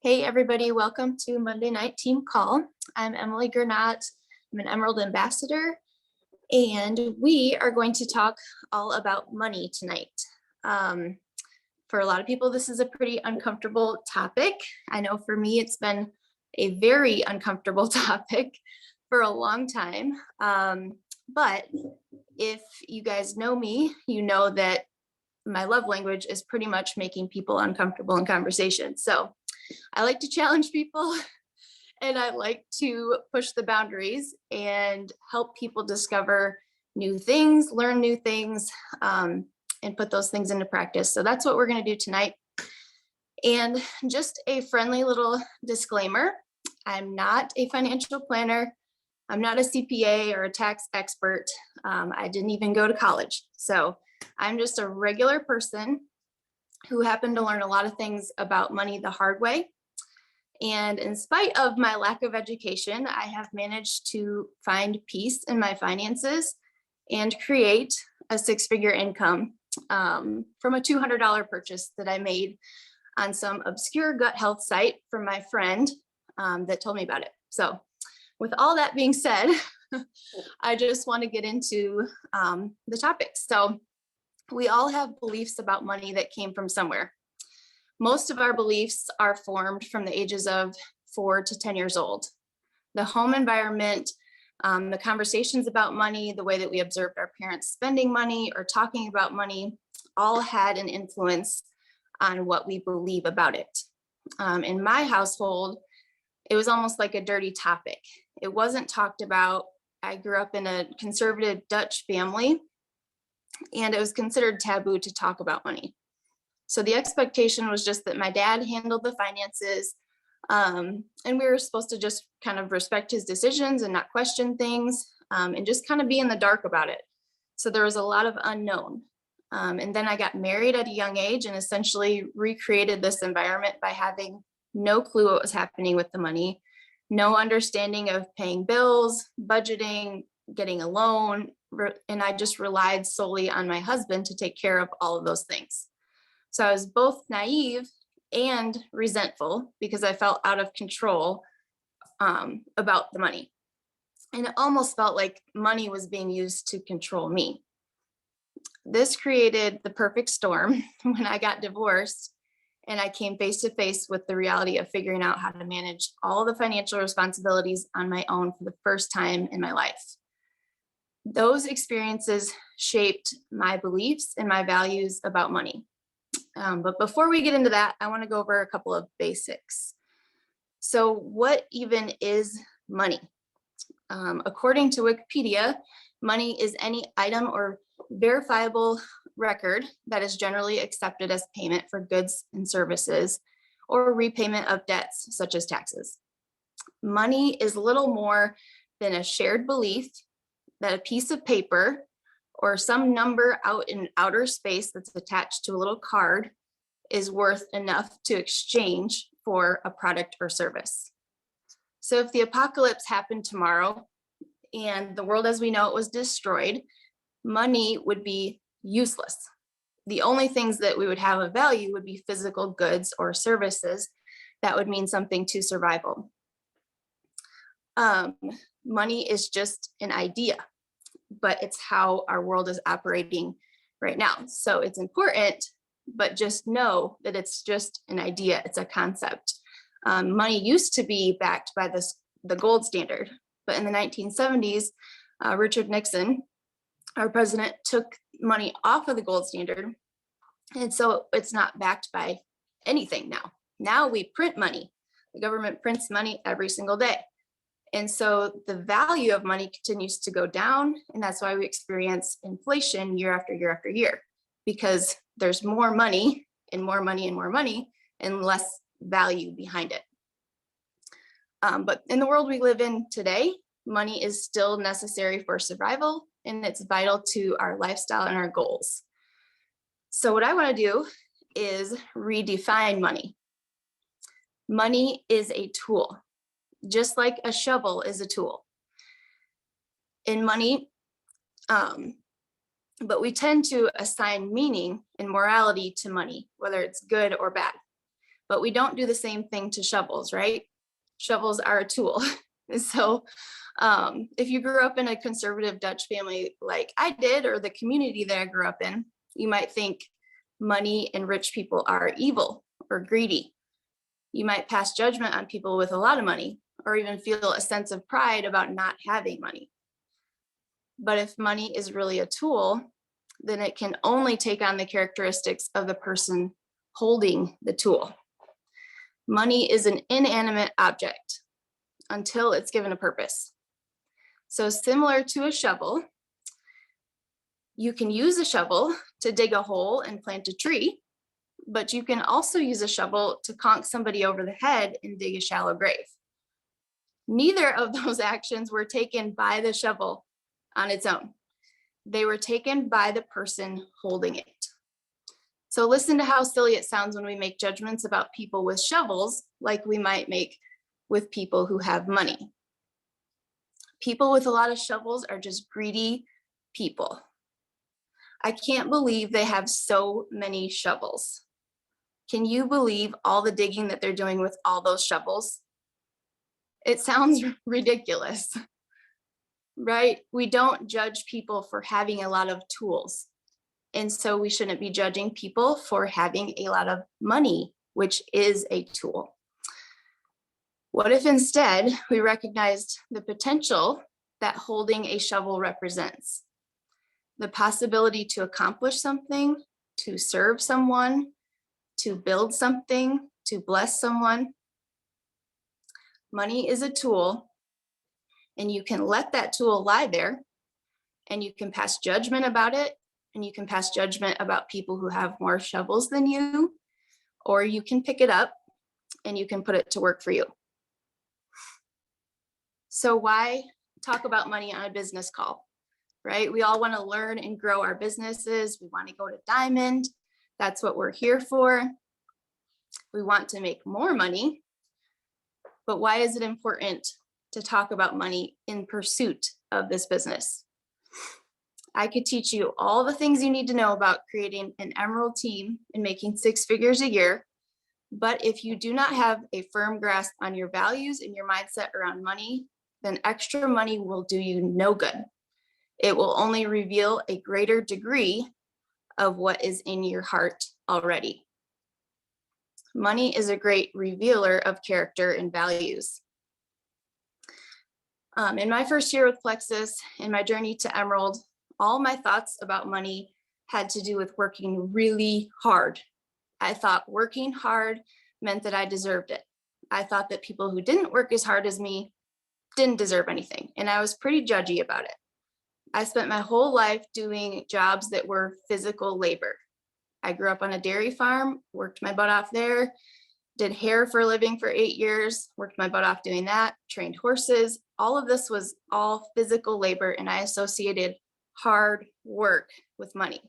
Hey everybody, welcome to Monday Night Team Call. I'm Emily Gernaat. I'm an Emerald Ambassador, and we are going to talk all about money tonight. For a lot of people, this is a pretty uncomfortable topic. I know for me, it's been a very uncomfortable topic for a long time. But if you guys know me, you know that my love language is pretty much making people uncomfortable in conversation. So I like to challenge people and I like to push the boundaries and help people discover new things, learn new things, and put those things into practice. So that's what we're going to do tonight. And just a friendly little disclaimer, I'm not a financial planner. I'm not a CPA or a tax expert. I didn't even go to college. So I'm just a regular person who happened to learn a lot of things about money the hard way. And in spite of my lack of education, I have managed to find peace in my finances and create a six-figure income from a $200 purchase that I made on some obscure gut health site from my friend that told me about it. So with all that being said, I just want to get into the topic. So we all have beliefs about money that came from somewhere. Most of our beliefs are formed from the ages of 4 to 10 years old. The home environment, the conversations about money, the way that we observed our parents spending money or talking about money, all had an influence on what we believe about it. In my household, it was almost like a dirty topic. It wasn't talked about. I grew up in a conservative Dutch family, and it was considered taboo to talk about money. So the expectation was just that my dad handled the finances, and we were supposed to just kind of respect his decisions and not question things, and just kind of be in the dark about it. So there was a lot of unknown. And then I got married at a young age and essentially recreated this environment by having no clue what was happening with the money, no understanding of paying bills, budgeting, getting a loan, and I just relied solely on my husband to take care of all of those things. So I was both naive and resentful because I felt out of control about the money. And it almost felt like money was being used to control me. This created the perfect storm when I got divorced and I came face to face with the reality of figuring out how to manage all the financial responsibilities on my own for the first time in my life. Those experiences shaped my beliefs and my values about money. But before we get into that, I want to go over a couple of basics. So what even is money? According to Wikipedia, money is any item or verifiable record that is generally accepted as payment for goods and services or repayment of debts such as taxes. Money is little more than a shared belief that a piece of paper or some number out in outer space that's attached to a little card is worth enough to exchange for a product or service. So if the apocalypse happened tomorrow and the world as we know it was destroyed, money would be useless. The only things that we would have of value would be physical goods or services that would mean something to survival. Money is just an idea, but it's how our world is operating right now. So it's important, but just know that it's just an idea. It's a concept. Money used to be backed by the gold standard, but in the 1970s, Richard Nixon, our president, took money off of the gold standard. And so it's not backed by anything now. Now we print money. The government prints money every single day. And so the value of money continues to go down. And that's why we experience inflation year after year after year, because there's more money and more money and more money and less value behind it. But in the world we live in today, money is still necessary for survival, and it's vital to our lifestyle and our goals. So what I want to do is redefine money. Money is a tool, just like a shovel is a tool. In money, but we tend to assign meaning and morality to money, whether it's good or bad. but we don't do the same thing to shovels, right? Shovels are a tool. So if you grew up in a conservative Dutch family like I did, or the community that I grew up in, you might think money and rich people are evil or greedy. You might pass judgment on people with a lot of money, or even feel a sense of pride about not having money. But if money is really a tool, then it can only take on the characteristics of the person holding the tool. Money is an inanimate object until it's given a purpose. So similar to a shovel, you can use a shovel to dig a hole and plant a tree, but you can also use a shovel to conk somebody over the head and dig a shallow grave. Neither of those actions were taken by the shovel on its own. They were taken by the person holding it. So listen to how silly it sounds when we make judgments about people with shovels, like we might make with people who have money. People with a lot of shovels are just greedy people. I can't believe they have so many shovels. Can you believe all the digging that they're doing with all those shovels? It sounds ridiculous, right? We don't judge people for having a lot of tools. And so we shouldn't be judging people for having a lot of money, which is a tool. What if instead we recognized the potential that holding a shovel represents? The possibility to accomplish something, to serve someone, to build something, to bless someone. Money is a tool, and you can let that tool lie there, and you can pass judgment about it, and you can pass judgment about people who have more shovels than you, or you can pick it up and you can put it to work for you. So why talk about money on a business call, right? We all want to learn and grow our businesses. We want to go to Diamond. That's what we're here for. We want to make more money. But why is it important to talk about money in pursuit of this business? I could teach you all the things you need to know about creating an Emerald team and making 6 figures a year. But if you do not have a firm grasp on your values and your mindset around money, then extra money will do you no good. It will only reveal a greater degree of what is in your heart already. Money is a great revealer of character and values. In my first year with Plexus, in my journey to Emerald, all my thoughts about money had to do with working really hard. I thought working hard meant that I deserved it. I thought that people who didn't work as hard as me didn't deserve anything, and I was pretty judgy about it. I spent my whole life doing jobs that were physical labor. I grew up on a dairy farm, worked my butt off there, did hair for a living for 8 years, worked my butt off doing that, trained horses. All of this was all physical labor, and I associated hard work with money.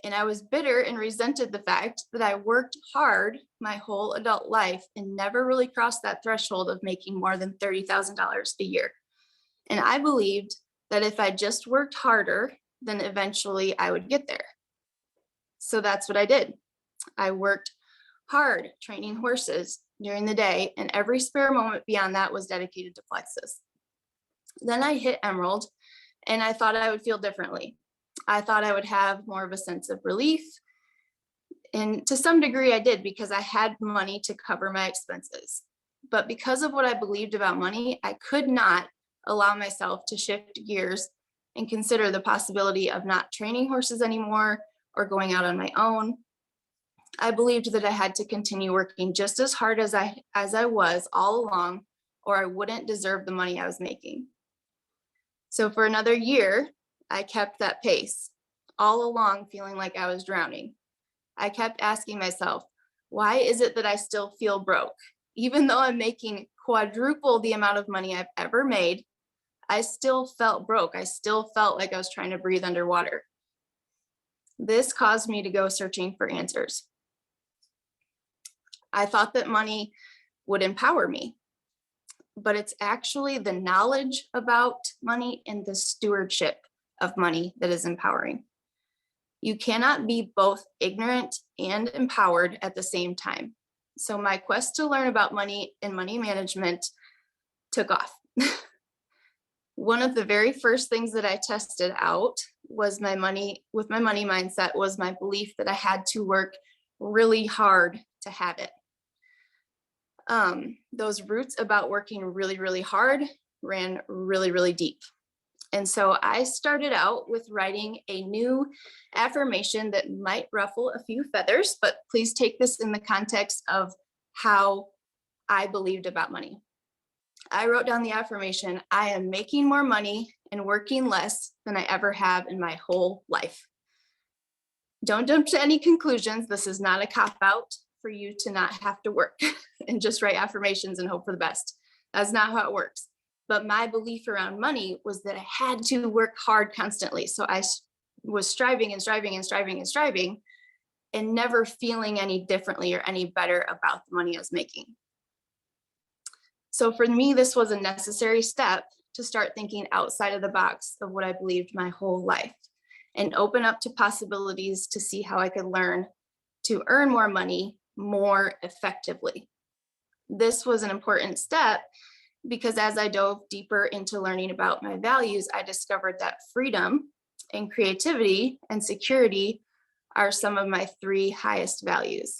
And I was bitter and resented the fact that I worked hard my whole adult life and never really crossed that threshold of making more than $30,000 a year. And I believed that if I just worked harder, then eventually I would get there. So that's what I did. I worked hard training horses during the day, and every spare moment beyond that was dedicated to Plexus. Then I hit Emerald, and I thought I would feel differently. I thought I would have more of a sense of relief. And to some degree I did, because I had money to cover my expenses. But because of what I believed about money, I could not allow myself to shift gears and consider the possibility of not training horses anymore or going out on my own. I believed that I had to continue working just as hard as I was all along, or I wouldn't deserve the money I was making. So for another year, I kept that pace, all along feeling like I was drowning. I kept asking myself, why is it that I still feel broke? Even though I'm making quadruple the amount of money I've ever made, I still felt broke. I still felt like I was trying to breathe underwater. This caused me to go searching for answers. I thought that money would empower me, but it's actually the knowledge about money and the stewardship of money that is empowering. You cannot be both ignorant and empowered at the same time. So my quest to learn about money and money management took off. One of the very first things that I tested out was my money mindset was my belief that I had to work really hard to have it. Those roots about working really, really hard ran really, really deep. And so I started out with writing a new affirmation that might ruffle a few feathers, but please take this in the context of how I believed about money. I wrote down the affirmation, I am making more money and working less than I ever have in my whole life. Don't jump to any conclusions. This is not a cop-out for you to not have to work and just write affirmations and hope for the best. That's not how it works. But my belief around money was that I had to work hard constantly. So I was striving and striving and striving and striving and never feeling any differently or any better about the money I was making. So for me, this was a necessary step to start thinking outside of the box of what I believed my whole life and open up to possibilities to see how I could learn to earn more money more effectively. This was an important step because as I dove deeper into learning about my values, I discovered that freedom and creativity and security are some of my 3 highest values.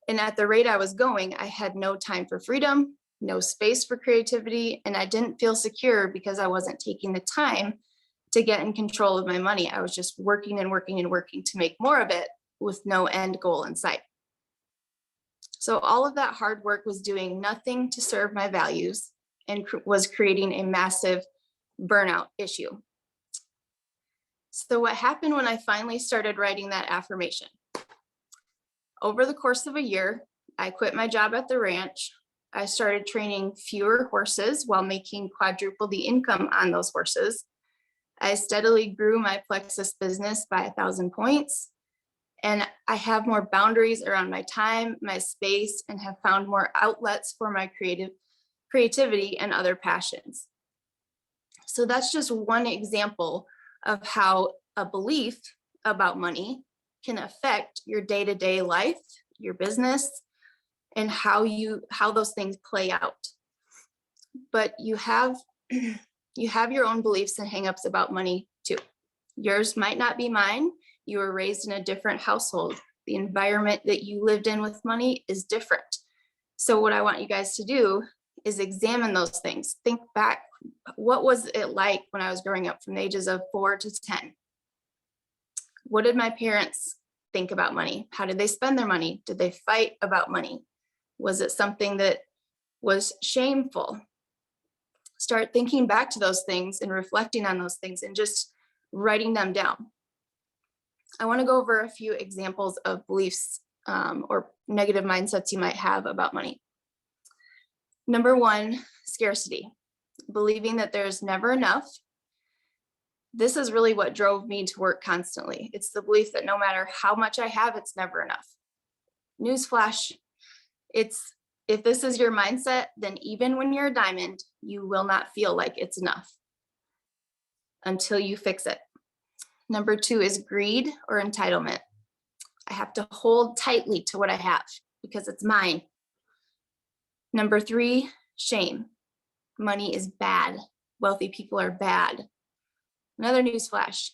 And at the rate I was going, I had no time for freedom, no space for creativity, and I didn't feel secure because I wasn't taking the time to get in control of my money. I was just working and working and working to make more of it with no end goal in sight. So all of that hard work was doing nothing to serve my values and was creating a massive burnout issue. So what happened when I finally started writing that affirmation? Over the course of a year, I quit my job at the ranch. I started training fewer horses while making quadruple the income on those horses. I steadily grew my Plexus business by 1,000 points. And I have more boundaries around my time, my space, and have found more outlets for my creativity and other passions. So that's just one example of how a belief about money can affect your day-to-day life, your business, and how those things play out. But you have your own beliefs and hangups about money too. Yours might not be mine. You were raised in a different household. The environment that you lived in with money is different. So what I want you guys to do is examine those things. Think back, what was it like when I was growing up from the ages of 4 to 10? What did my parents think about money? How did they spend their money? Did they fight about money? Was it something that was shameful? Start thinking back to those things and reflecting on those things and just writing them down. I want to go over a few examples of beliefs or negative mindsets you might have about money. Number 1, scarcity, believing that there's never enough. This is really what drove me to work constantly. It's the belief that no matter how much I have, it's never enough. Newsflash, if this is your mindset, then even when you're a diamond, you will not feel like it's enough until you fix it. Number 2 is greed or entitlement. I have to hold tightly to what I have because it's mine. Number 3, shame. Money is bad. Wealthy people are bad. Another newsflash.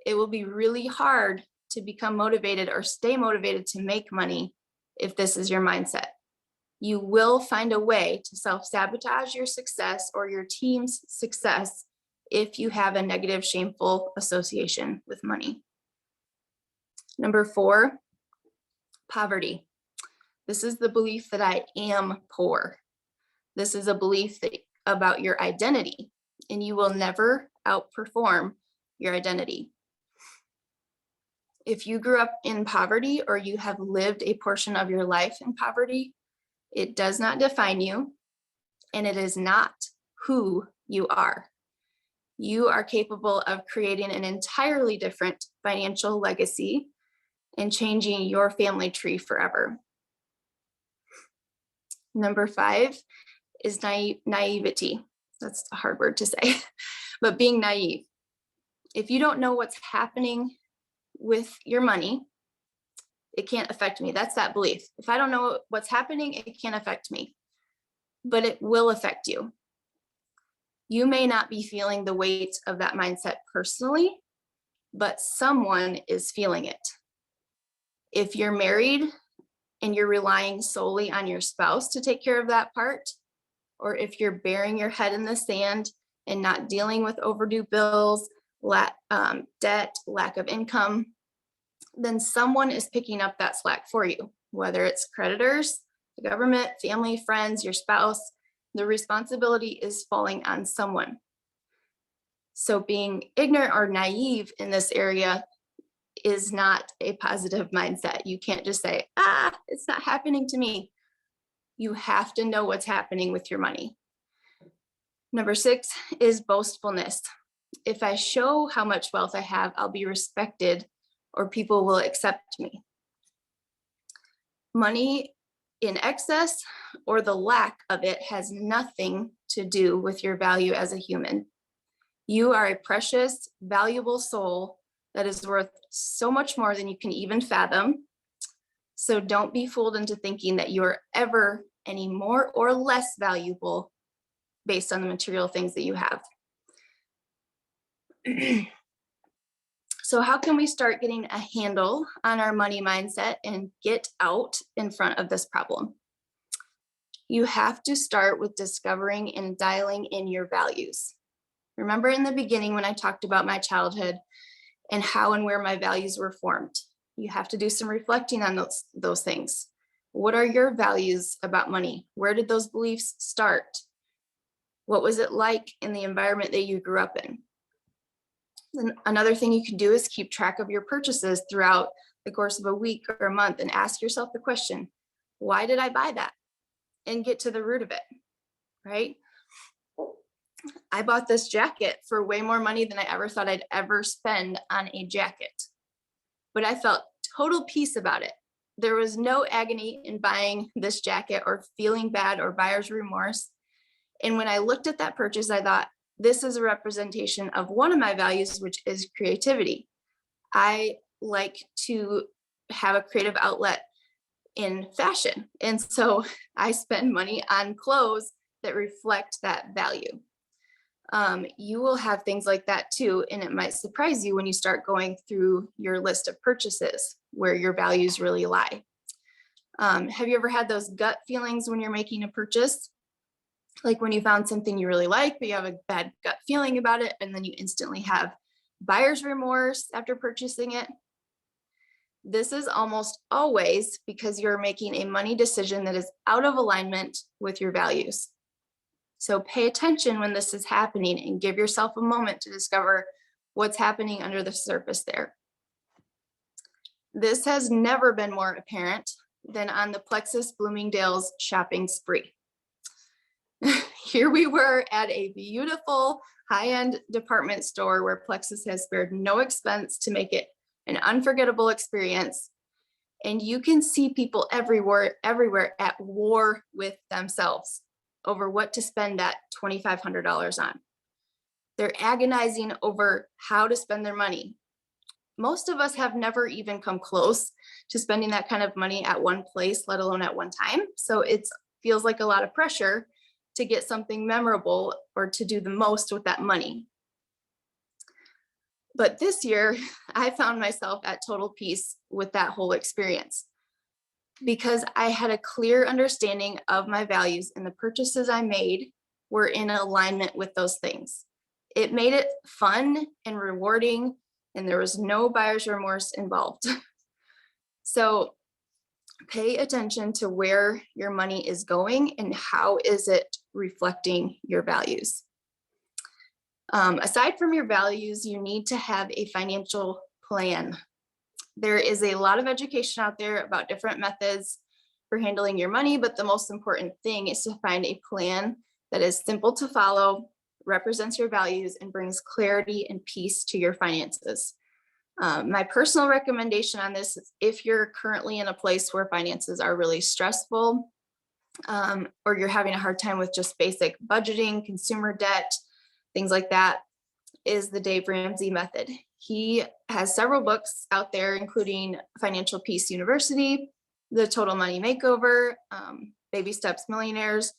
It will be really hard to become motivated or stay motivated to make money if this is your mindset. You will find a way to self-sabotage your success or your team's success if you have a negative, shameful association with money. Number 4, poverty. This is the belief that I am poor. This is a belief about your identity, and you will never outperform your identity. If you grew up in poverty or you have lived a portion of your life in poverty, it does not define you, and it is not who you are. You are capable of creating an entirely different financial legacy and changing your family tree forever. Number 5 is naivety. That's a hard word to say, but being naive. If you don't know what's happening with your money, It can't affect me. That's that belief. If I don't know what's happening, it can't affect me, but it will affect you. You may not be feeling the weight of that mindset personally, but someone is feeling it. If you're married and you're relying solely on your spouse to take care of that part, or if you're burying your head in the sand and not dealing with overdue bills, debt, lack of income, then someone is picking up that slack for you, whether it's creditors, the government, family, friends, your spouse. The responsibility is falling on someone. So being ignorant or naive in this area is not a positive mindset. You can't just say, it's not happening to me. You have to know what's happening with your money. Number 6 is boastfulness. If I show how much wealth I have, I'll be respected or people will accept me. Money in excess or the lack of it has nothing to do with your value as a human. You are a precious, valuable soul that is worth so much more than you can even fathom. So don't be fooled into thinking that you're ever any more or less valuable based on the material things that you have. So how can we start getting a handle on our money mindset and get out in front of this problem? You have to start with discovering and dialing in your values. Remember in the beginning when I talked about my childhood and how and where my values were formed? You have to do some reflecting on those things. What are your values about money? Where did those beliefs start? What was it like in the environment that you grew up in? And another thing you can do is keep track of your purchases throughout the course of a week or a month and ask yourself the question, why did I buy that? And get to the root of it, right? I bought this jacket for way more money than I ever thought I'd ever spend on a jacket, but I felt total peace about it. There was no agony in buying this jacket or feeling bad or buyer's remorse. And when I looked at that purchase, I thought, this is a representation of one of my values, which is creativity. I like to have a creative outlet in fashion. And so I spend money on clothes that reflect that value. You will have things like that too. And it might surprise you when you start going through your list of purchases where your values really lie. Have you ever had those gut feelings when you're making a purchase? Like when you found something you really like, but you have a bad gut feeling about it, and then you instantly have buyer's remorse after purchasing it. This is almost always because you're making a money decision that is out of alignment with your values. So pay attention when this is happening and give yourself a moment to discover what's happening under the surface there. This has never been more apparent than on the Plexus Bloomingdale's shopping spree. Here we were at a beautiful high-end department store where Plexus has spared no expense to make it an unforgettable experience. And you can see people everywhere at war with themselves over what to spend that $2,500 on. They're agonizing over how to spend their money. Most of us have never even come close to spending that kind of money at one place, let alone at one time. So it feels like a lot of pressure to get something memorable or to do the most with that money. But this year, I found myself at total peace with that whole experience because I had a clear understanding of my values and the purchases I made were in alignment with those things. It made it fun and rewarding, and there was no buyer's remorse involved. So pay attention to where your money is going and how is it reflecting your values. Aside from your values, you need to have a financial plan. There is a lot of education out there about different methods for handling your money, but the most important thing is to find a plan that is simple to follow, represents your values, and brings clarity and peace to your finances. My personal recommendation on this is if you're currently in a place where finances are really stressful, or you're having a hard time with just basic budgeting, consumer debt, things like that, is the Dave Ramsey method. He has several books out there, including Financial Peace University, The Total Money Makeover, Baby Steps Millionaires,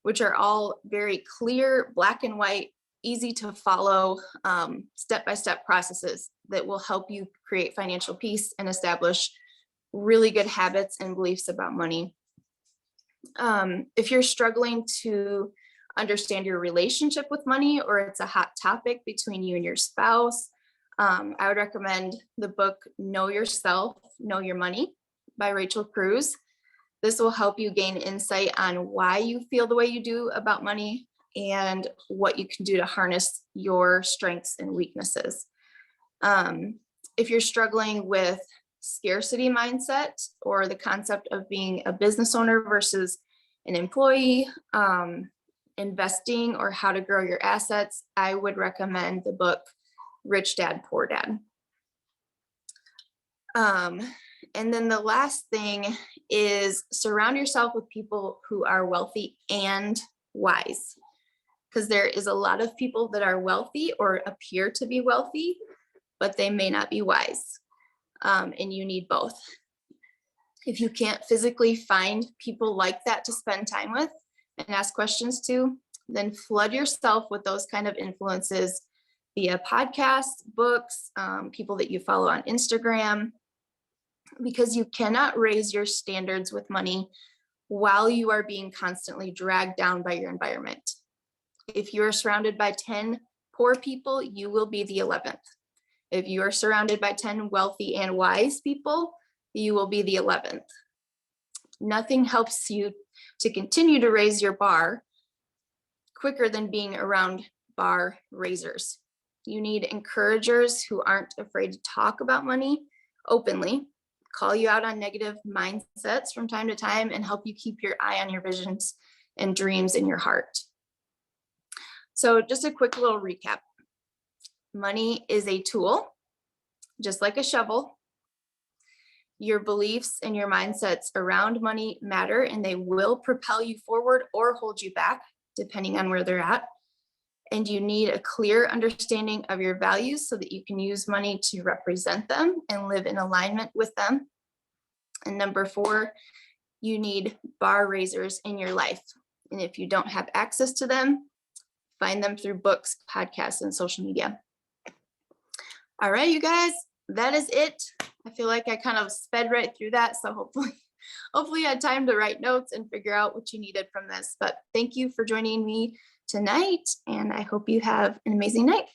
which are all very clear, black and white, easy to follow, step-by-step processes that will help you create financial peace and establish really good habits and beliefs about money. If you're struggling to understand your relationship with money, or it's a hot topic between you and your spouse, I would recommend the book Know Yourself, Know Your Money by Rachel Cruz. This will help you gain insight on why you feel the way you do about money and what you can do to harness your strengths and weaknesses. If you're struggling with scarcity mindset or the concept of being a business owner versus an employee, investing or how to grow your assets, I would recommend the book Rich Dad, Poor Dad. And then the last thing is surround yourself with people who are wealthy and wise, because there is a lot of people that are wealthy or appear to be wealthy, but they may not be wise. And you need both. If you can't physically find people like that to spend time with and ask questions to, then flood yourself with those kind of influences via podcasts, books, people that you follow on Instagram, because you cannot raise your standards with money while you are being constantly dragged down by your environment. If you are surrounded by 10 poor people, you will be the 11th. If you are surrounded by 10 wealthy and wise people, you will be the 11th. Nothing helps you to continue to raise your bar quicker than being around bar raisers. You need encouragers who aren't afraid to talk about money openly, call you out on negative mindsets from time to time, and help you keep your eye on your visions and dreams in your heart. So just a quick little recap. Money is a tool, just like a shovel. Your beliefs and your mindsets around money matter, and they will propel you forward or hold you back, depending on where they're at. And you need a clear understanding of your values so that you can use money to represent them and live in alignment with them. And number 4, you need bar raisers in your life. And if you don't have access to them, find them through books, podcasts, and social media. All right, you guys, that is it. I feel like I kind of sped right through that. So hopefully you had time to write notes and figure out what you needed from this. But thank you for joining me tonight, and I hope you have an amazing night.